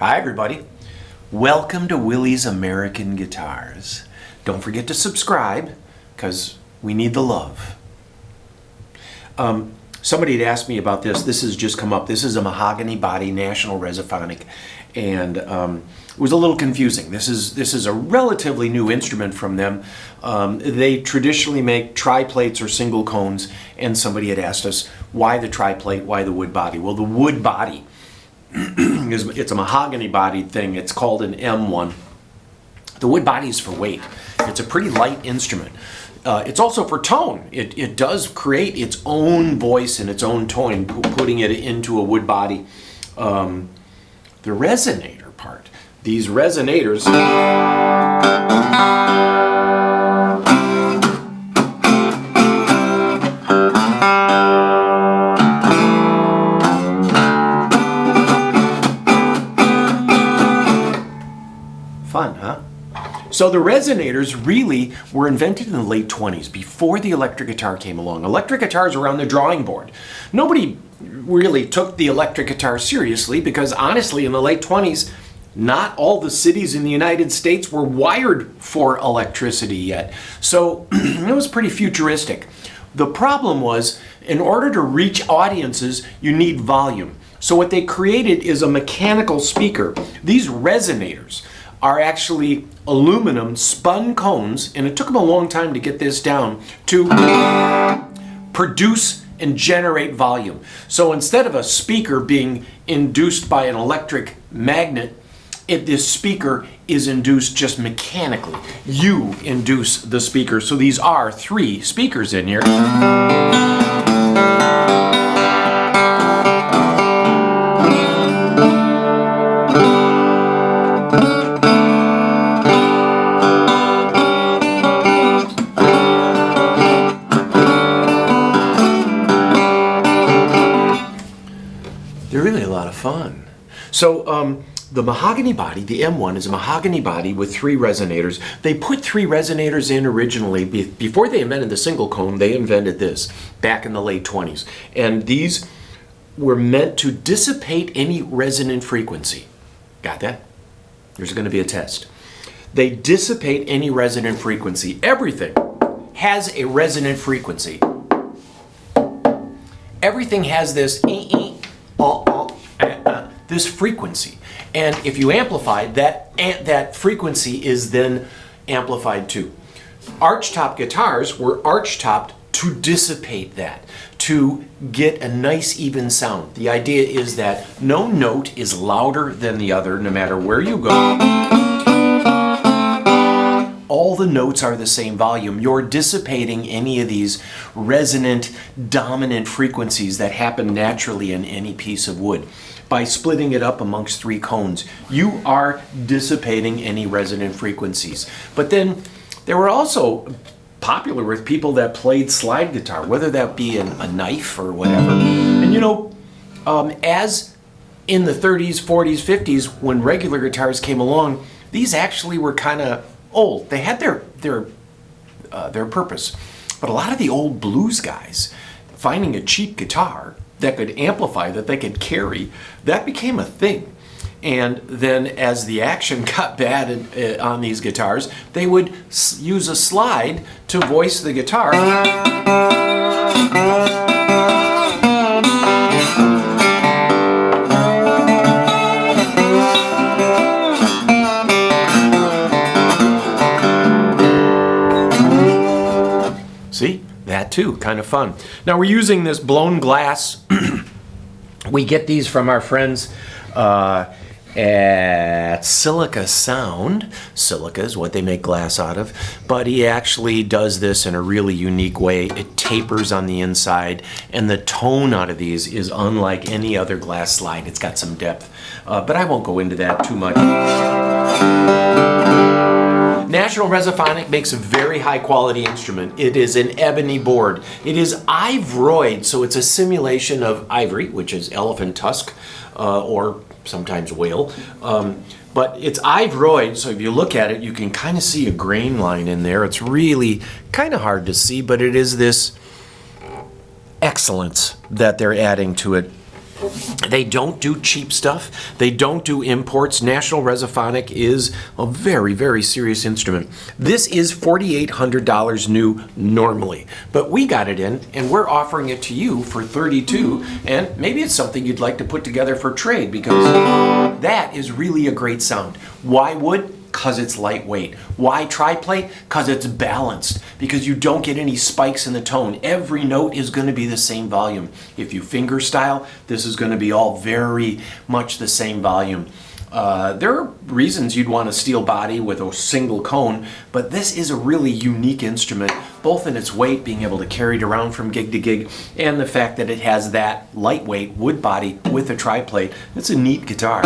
Hi everybody, welcome to Willie's American Guitars. Don't forget to subscribe because we need the love. Somebody had asked me about this. This has just come up. This is a mahogany body National-Resophonic, and it was a little confusing. This is a relatively new instrument from them. They traditionally make tri-plates or single cones, and somebody had asked us why the tri-plate, why the wood body. Well, the wood body it's a mahogany bodied thing. It's called an M1. The wood body is for weight. It's a pretty light instrument. It's also for tone. It does create its own voice and its own tone, putting it into a wood body. The resonator part. These resonators fun, huh? So the resonators really were invented in the late 20s, before the electric guitar came along. Electric guitars were on the drawing board. Nobody really took the electric guitar seriously because honestly, in the late 20s, not all the cities in the United States were wired for electricity yet. So it was pretty futuristic. The problem was, in order to reach audiences, you need volume. So what they created is a mechanical speaker. These resonators are actually aluminum spun cones, and it took them a long time to get this down, to produce and generate volume. So instead of a speaker being induced by an electric magnet, this speaker is induced just mechanically. You induce the speaker. So these are 3 speakers in here. They're really a lot of fun. So the mahogany body, the M1, is a mahogany body with 3 resonators. They put 3 resonators in originally. Before they invented the single cone, they invented this back in the late 20s. And these were meant to dissipate any resonant frequency. Got that? There's going to be a test. They dissipate any resonant frequency. Everything has a resonant frequency. Everything has this this frequency, and if you amplify that frequency is then amplified too. Archtop guitars were archtopped to dissipate that, to get a nice even sound. The idea is that no note is louder than the other, no matter where you go. All the notes are the same volume. You're dissipating any of these resonant, dominant frequencies that happen naturally in any piece of wood. By splitting it up amongst 3 cones, you are dissipating any resonant frequencies. But then they were also popular with people that played slide guitar, whether that be a knife or whatever. And you know, as in the 30s, 40s, 50s, when regular guitars came along, these actually were kind of old. They had their purpose. But a lot of the old blues guys, finding a cheap guitar that could amplify, that they could carry, that became a thing. And then as the action got bad on these guitars, they would use a slide to voice the guitar. See? That too, kind of fun. Now we're using this blown glass. We get these from our friends at Silica Sound. Silica is what they make glass out of, but he actually does this in a really unique way. It tapers on the inside, and the tone out of these is unlike any other glass slide. It's got some depth, but I won't go into that too much. National-Resophonic makes a very high quality instrument. It is an ebony board. It is ivroid, so it's a simulation of ivory, which is elephant tusk, or sometimes whale. But it's ivroid, so if you look at it, you can kind of see a grain line in there. It's really kind of hard to see, but it is this excellence that they're adding to it. They don't do cheap stuff. They don't do imports. National-Resophonic is a very, very serious instrument. This is $4,800 new normally, but we got it in and we're offering it to you for $32,000, and maybe it's something you'd like to put together for trade, because that is really a great sound. Why wood? Because it's lightweight. Why triplate? Because it's balanced, because you don't get any spikes in the tone. Every note is going to be the same volume. If you finger style, this is going to be all very much the same volume. There are reasons you'd want a steel body with a single cone, but this is a really unique instrument, both in its weight, being able to carry it around from gig to gig, and the fact that it has that lightweight wood body with a triplate. It's a neat guitar.